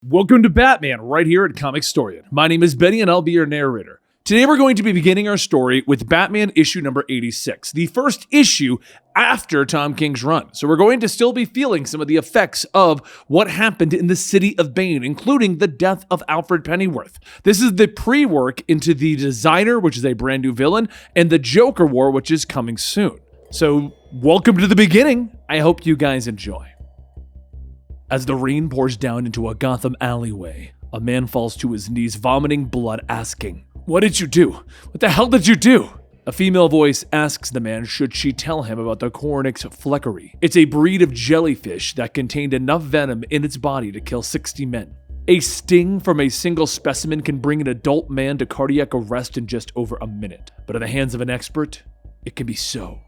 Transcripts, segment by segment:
Welcome to Batman, right here at Comicstorian. My name is Benny and I'll be your narrator. Today we're going to be beginning our story with Batman issue number 86, the first issue after Tom King's run. So we're going to still be feeling some of the effects of what happened in the City of Bane, including the death of Alfred Pennyworth. This is the pre-work into the Designer, which is a brand new villain, and the Joker War, which is coming soon. So welcome to the beginning. I hope you guys enjoy. As the rain pours down into a Gotham alleyway, a man falls to his knees, vomiting blood, asking, "What did you do? What the hell did you do?" A female voice asks the man should she tell him about the Cornix Fleckery. It's a breed of jellyfish that contained enough venom in its body to kill 60 men. A sting from a single specimen can bring an adult man to cardiac arrest in just over a minute. But in the hands of an expert, it can be so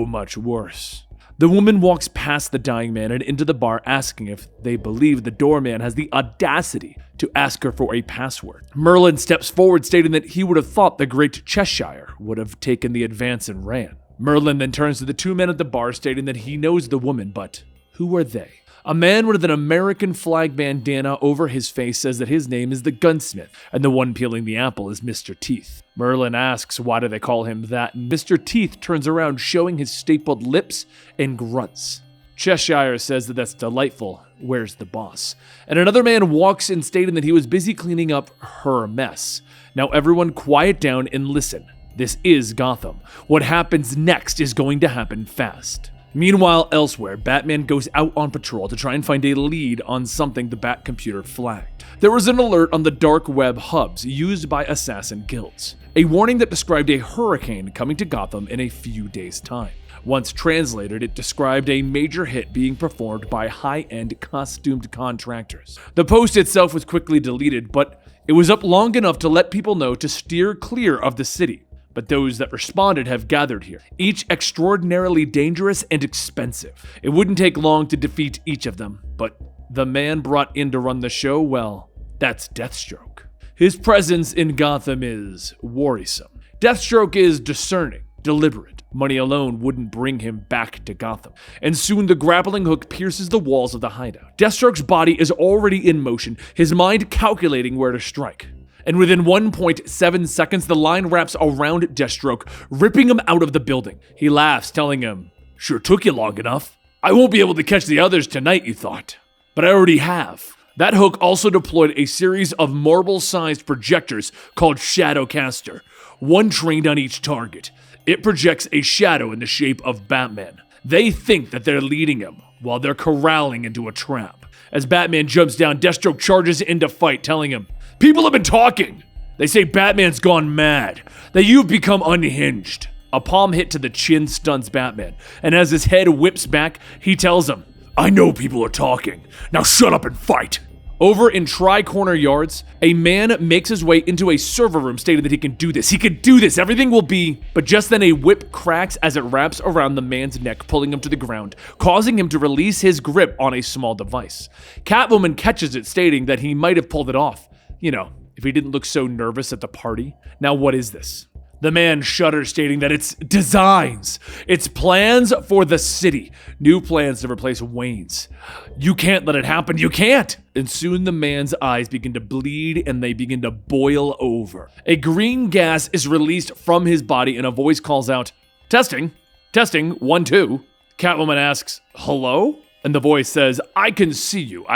much worse. The woman walks past the dying man and into the bar, asking if they believe the doorman has the audacity to ask her for a password. Merlin steps forward, stating that he would have thought the great Cheshire would have taken the advance and ran. Merlin then turns to the two men at the bar, stating that he knows the woman, but who are they? A man with an American flag bandana over his face says that his name is the Gunsmith, and the one peeling the apple is Mr. Teeth. Merlin asks why do they call him that, and Mr. Teeth turns around, showing his stapled lips and grunts. Cheshire says that that's delightful. Where's the boss? And another man walks in, stating that he was busy cleaning up her mess. Now everyone quiet down and listen. This is Gotham. What happens next is going to happen fast. Meanwhile, elsewhere, Batman goes out on patrol to try and find a lead on something the Bat computer flagged. There was an alert on the dark web hubs used by assassin guilds, a warning that described a hurricane coming to Gotham in a few days' time. Once translated, it described a major hit being performed by high-end costumed contractors. The post itself was quickly deleted, but it was up long enough to let people know to steer clear of the city. But those that responded have gathered here, each extraordinarily dangerous and expensive. It wouldn't take long to defeat each of them, but the man brought in to run the show, well, that's Deathstroke. His presence in Gotham is worrisome. Deathstroke is discerning, deliberate. Money alone wouldn't bring him back to Gotham. And soon the grappling hook pierces the walls of the hideout. Deathstroke's body is already in motion, his mind calculating where to strike. And within 1.7 seconds, the line wraps around Deathstroke, ripping him out of the building. He laughs, telling him, "Sure took you long enough. I won't be able to catch the others tonight, you thought. But I already have." That hook also deployed a series of marble-sized projectors called Shadowcaster, one trained on each target. It projects a shadow in the shape of Batman. They think that they're leading him, while they're corralling into a trap. As Batman jumps down, Deathstroke charges into fight, telling him, "People have been talking. They say Batman's gone mad, that you've become unhinged." A palm hit to the chin stuns Batman, and as his head whips back, he tells him, "I know people are talking. Now shut up and fight." Over in Tri-Corner Yards, a man makes his way into a server room, stating that he can do this. He can do this. Everything will be... But just then a whip cracks as it wraps around the man's neck, pulling him to the ground, causing him to release his grip on a small device. Catwoman catches it, stating that he might have pulled it off. You know, if he didn't look so nervous at the party. Now what is this? The man shudders, stating that it's designs. It's plans for the city. New plans to replace Wayne's. You can't let it happen. You can't. And soon the man's eyes begin to bleed and they begin to boil over. A green gas is released from his body and a voice calls out, "Testing, testing, 1, 2. Catwoman asks, "Hello?" And the voice says, I can see you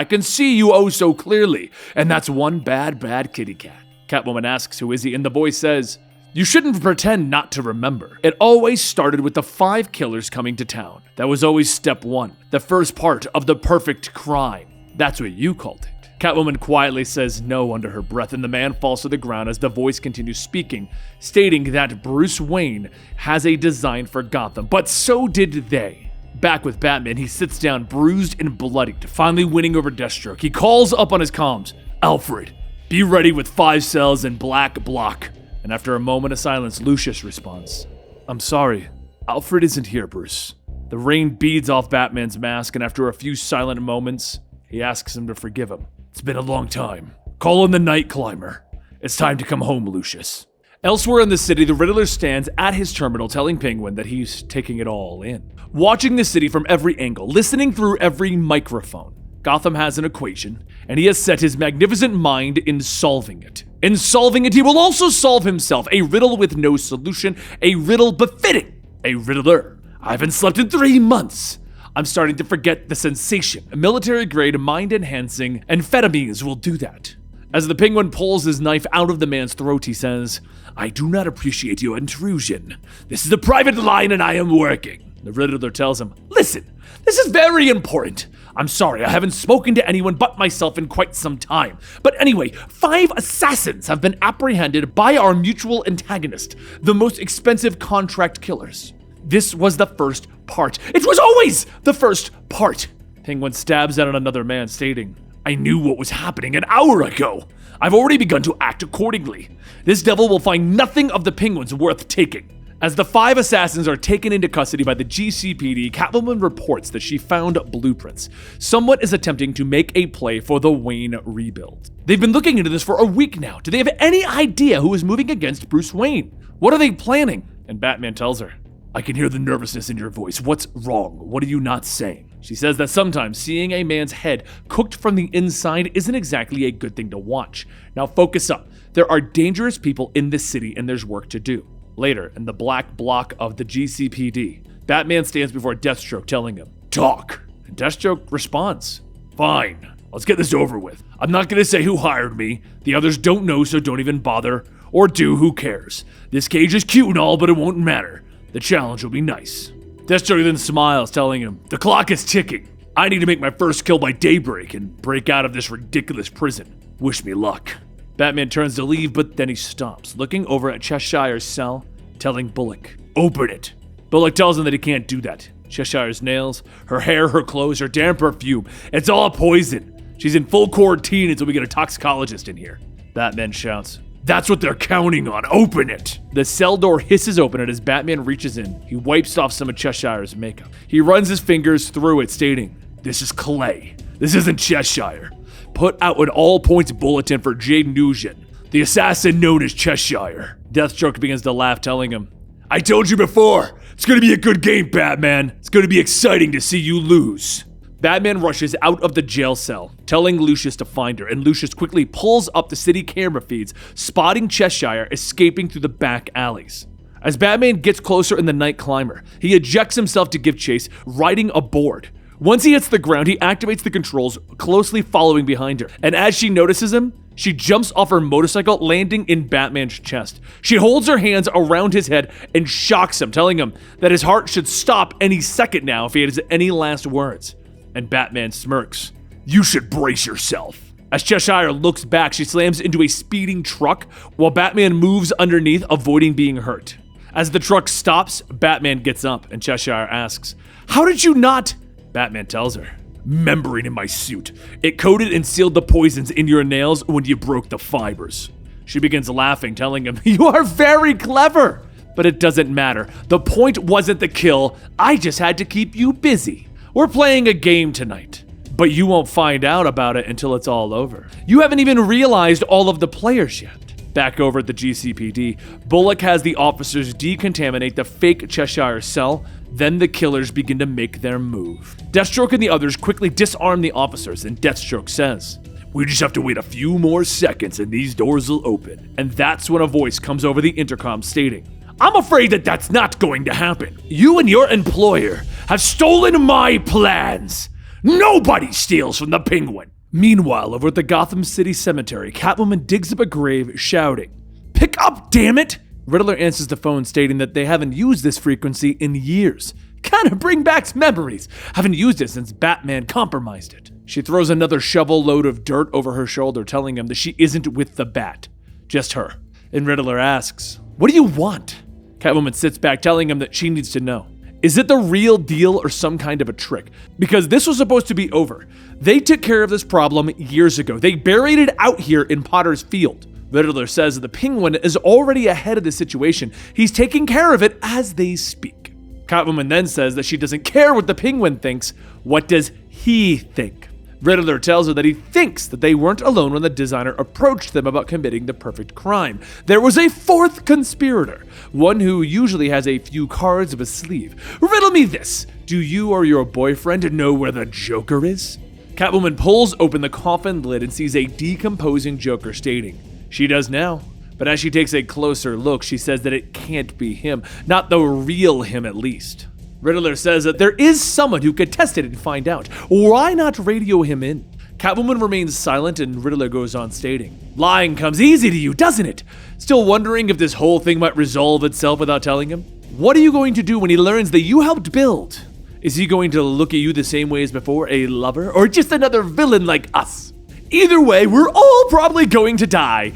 oh so clearly. And that's one bad kitty cat." Catwoman asks, "Who is he?" And the voice says, "You shouldn't pretend not to remember. It always started with the 5 killers coming to town. That was always step 1, the first part of the perfect crime. That's what you called it." Catwoman quietly says no under her breath, and the man falls to the ground as the voice continues speaking, stating that Bruce Wayne has a design for Gotham, but so did they. Back with Batman, he sits down bruised and bloodied, finally winning over Deathstroke. He calls up on his comms, "Alfred, be ready with 5 cells in black block." And after a moment of silence, Lucius responds, "I'm sorry, Alfred isn't here, Bruce." The rain beads off Batman's mask, and after a few silent moments, he asks him to forgive him. "It's been a long time. Call in the Night Climber. It's time to come home, Lucius." Elsewhere in the city, the Riddler stands at his terminal telling Penguin that he's taking it all in. Watching the city from every angle, listening through every microphone. Gotham has an equation, and he has set his magnificent mind in solving it. In solving it, he will also solve himself, a riddle with no solution, a riddle befitting a riddler. I haven't slept in 3 months. I'm starting to forget the sensation. Military-grade mind-enhancing amphetamines will do that. As the Penguin pulls his knife out of the man's throat, he says, I do not appreciate your intrusion. This is a private line and I am working. The Riddler tells him, listen, this is very important. I'm sorry, I haven't spoken to anyone but myself in quite some time. But anyway, 5 assassins have been apprehended by our mutual antagonist, the most expensive contract killers. This was the first part. It was always the first part. Penguin stabs at another man, stating, I knew what was happening an hour ago. I've already begun to act accordingly. This devil will find nothing of the Penguins worth taking. As the 5 assassins are taken into custody by the GCPD, Catwoman reports that she found blueprints. Someone is attempting to make a play for the Wayne rebuild. They've been looking into this for a week now. Do they have any idea who is moving against Bruce Wayne? What are they planning? And Batman tells her, I can hear the nervousness in your voice. What's wrong? What are you not saying? She says that sometimes seeing a man's head cooked from the inside isn't exactly a good thing to watch. Now focus up. There are dangerous people in this city and there's work to do. Later, in the black block of the GCPD, Batman stands before Deathstroke telling him, talk. And Deathstroke responds, fine, let's get this over with. I'm not gonna say who hired me. The others don't know, so don't even bother. Or do, who cares? This cage is cute and all, but it won't matter. The challenge will be nice. Deathstroke then smiles, telling him, the clock is ticking. I need to make my first kill by daybreak and break out of this ridiculous prison. Wish me luck. Batman turns to leave, but then he stops, looking over at Cheshire's cell, telling Bullock, open it. Bullock tells him that he can't do that. Cheshire's nails, her hair, her clothes, her damn perfume, it's all poison. She's in full quarantine until we get a toxicologist in here. Batman shouts, that's what they're counting on. Open it! The cell door hisses open and as Batman reaches in, he wipes off some of Cheshire's makeup. He runs his fingers through it, stating, this is clay. This isn't Cheshire. Put out an all-points bulletin for Jade Nugent, the assassin known as Cheshire. Deathstroke begins to laugh, telling him, I told you before, it's gonna be a good game, Batman. It's gonna be exciting to see you lose. Batman rushes out of the jail cell, telling Lucius to find her, and Lucius quickly pulls up the city camera feeds, spotting Cheshire escaping through the back alleys. As Batman gets closer in the night climber, he ejects himself to give chase, riding a board. Once he hits the ground, he activates the controls, closely following behind her, and as she notices him, she jumps off her motorcycle, landing in Batman's chest. She holds her hands around his head and shocks him, telling him that his heart should stop any second now if he has any last words. And Batman smirks. You should brace yourself. As Cheshire looks back, she slams into a speeding truck while Batman moves underneath, avoiding being hurt. As the truck stops, Batman gets up and Cheshire asks, how did you not? Batman tells her, membrane in my suit. It coated and sealed the poisons in your nails when you broke the fibers. She begins laughing, telling him, you are very clever. But it doesn't matter. The point wasn't the kill. I just had to keep you busy. We're playing a game tonight, but you won't find out about it until it's all over. You haven't even realized all of the players yet. Back over at the GCPD, Bullock has the officers decontaminate the fake Cheshire cell, then the killers begin to make their move. Deathstroke and the others quickly disarm the officers, and Deathstroke says, we just have to wait a few more seconds and these doors will open. And that's when a voice comes over the intercom stating, I'm afraid that that's not going to happen. You and your employer have stolen my plans. Nobody steals from the Penguin. Meanwhile, over at the Gotham City Cemetery, Catwoman digs up a grave, shouting, pick up, damn it! Riddler answers the phone stating that they haven't used this frequency in years. Kinda bring back memories. Haven't used it since Batman compromised it. She throws another shovel load of dirt over her shoulder, telling him that she isn't with the Bat. Just her. And Riddler asks, what do you want? Catwoman sits back, telling him that she needs to know. Is it the real deal or some kind of a trick? Because this was supposed to be over. They took care of this problem years ago. They buried it out here in Potter's Field. Riddler says that the Penguin is already ahead of the situation. He's taking care of it as they speak. Catwoman then says that she doesn't care what the Penguin thinks. What does he think? Riddler tells her that he thinks that they weren't alone when the designer approached them about committing the perfect crime. There was a fourth conspirator, one who usually has a few cards up his sleeve. Riddle me this. Do you or your boyfriend know where the Joker is? Catwoman pulls open the coffin lid and sees a decomposing Joker, stating, "She does now." But as she takes a closer look, she says that it can't be him, not the real him at least. Riddler says that there is someone who could test it and find out. Why not radio him in? Catwoman remains silent and Riddler goes on, stating, "Lying comes easy to you, doesn't it? Still wondering if this whole thing might resolve itself without telling him? What are you going to do when he learns that you helped build? Is he going to look at you the same way as before, a lover, or just another villain like us? Either way, we're all probably going to die,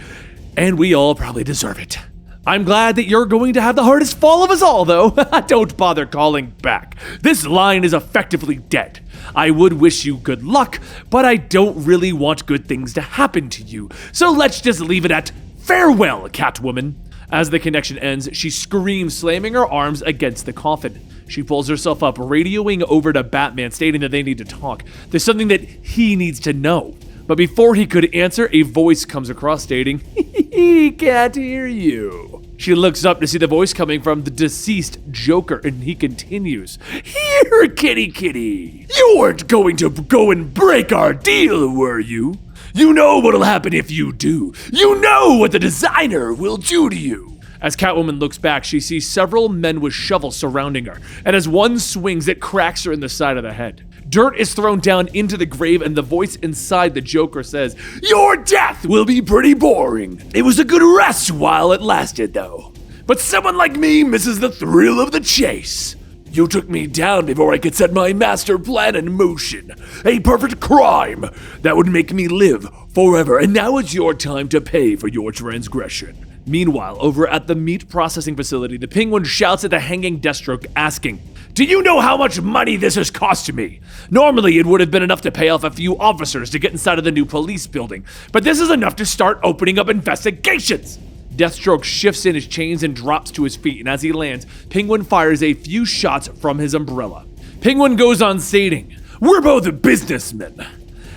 and we all probably deserve it. I'm glad that you're going to have the hardest fall of us all, though. Don't bother calling back. This line is effectively dead. I would wish you good luck, but I don't really want good things to happen to you. So let's just leave it at farewell, Catwoman." As the connection ends, she screams, slamming her arms against the coffin. She pulls herself up, radioing over to Batman, stating that they need to talk. There's something that he needs to know. But before he could answer, a voice comes across, stating, "He can't hear you." She looks up to see the voice coming from the deceased Joker, and he continues, "Here, kitty kitty. You weren't going to go and break our deal, were you? You know what'll happen if you do. You know what the designer will do to you." As Catwoman looks back, she sees several men with shovels surrounding her, and as one swings, it cracks her in the side of the head. Dirt is thrown down into the grave, and the voice inside the Joker says, "Your death will be pretty boring. It was a good rest while it lasted, though. But someone like me misses the thrill of the chase. You took me down before I could set my master plan in motion. A perfect crime that would make me live forever, and now it's your time to pay for your transgression." Meanwhile, over at the meat processing facility, the Penguin shouts at the hanging Deathstroke, asking, "Do you know how much money this has cost me? Normally, it would have been enough to pay off a few officers to get inside of the new police building, but this is enough to start opening up investigations." Deathstroke shifts in his chains and drops to his feet, and as he lands, Penguin fires a few shots from his umbrella. Penguin goes on, stating, "We're both businessmen.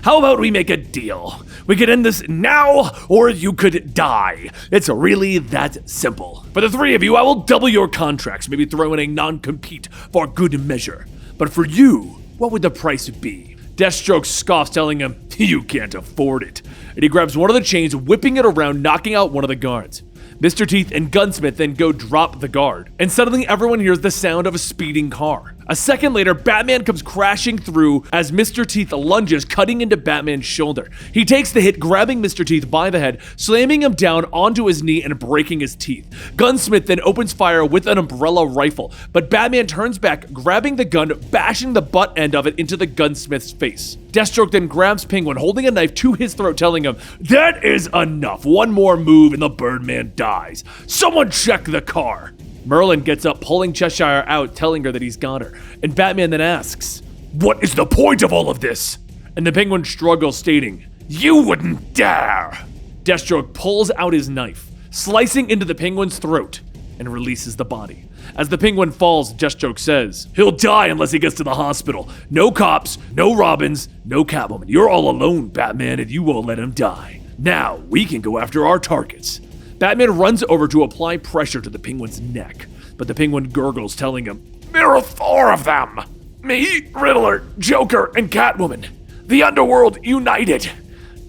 How about we make a deal? We could end this now, or you could die. It's really that simple. For the three of you, I will double your contracts, maybe throw in a non-compete for good measure. But for you, what would the price be?" Deathstroke scoffs, telling him, "You can't afford it." And he grabs one of the chains, whipping it around, knocking out one of the guards. Mr. Teeth and Gunsmith then go drop the guard, and suddenly everyone hears the sound of a speeding car. A second later, Batman comes crashing through as Mr. Teeth lunges, cutting into Batman's shoulder. He takes the hit, grabbing Mr. Teeth by the head, slamming him down onto his knee and breaking his teeth. Gunsmith then opens fire with an umbrella rifle, but Batman turns back, grabbing the gun, bashing the butt end of it into the gunsmith's face. Deathstroke then grabs Penguin, holding a knife to his throat, telling him, "That is enough. One more move and the Birdman dies. Someone check the car." Merlin gets up, pulling Cheshire out, telling her that he's got her. And Batman then asks, "What is the point of all of this?" And the Penguin struggles, stating, "You wouldn't dare." Deathstroke pulls out his knife, slicing into the Penguin's throat, and releases the body. As the Penguin falls, Deathstroke says, "He'll die unless he gets to the hospital. No cops, no Robins, no Catwoman. You're all alone, Batman, and you won't let him die. Now, we can go after our targets." Batman runs over to apply pressure to the Penguin's neck, but the Penguin gurgles, telling him, "There are 4 of them. Me, Riddler, Joker, and Catwoman. The underworld united.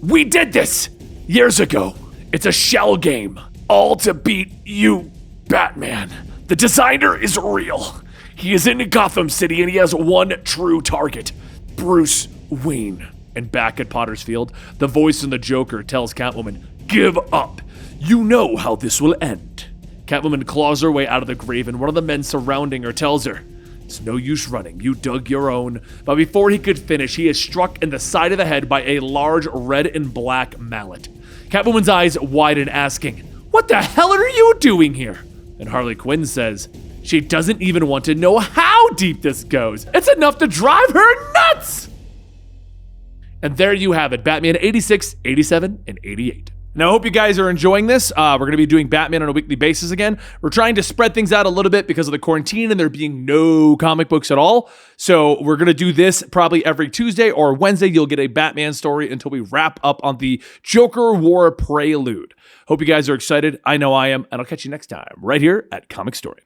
We did this years ago. It's a shell game, all to beat you, Batman. The designer is real. He is in Gotham City and he has one true target, Bruce Wayne." And back at Potter's Field, the voice in the Joker tells Catwoman, "Give up. You know how this will end." Catwoman claws her way out of the grave, and one of the men surrounding her tells her, "It's no use running, you dug your own." But before he could finish, he is struck in the side of the head by a large red and black mallet. Catwoman's eyes widen, asking, "What the hell are you doing here?" And Harley Quinn says, she doesn't even want to know how deep this goes. It's enough to drive her nuts! And there you have it, Batman 86, 87, and 88. Now, I hope you guys are enjoying this. We're going to be doing Batman on a weekly basis again. We're trying to spread things out a little bit because of the quarantine and there being no comic books at all. So we're going to do this probably every Tuesday or Wednesday. You'll get a Batman story until we wrap up on the Joker War Prelude. Hope you guys are excited. I know I am. And I'll catch you next time right here at Comicstorian.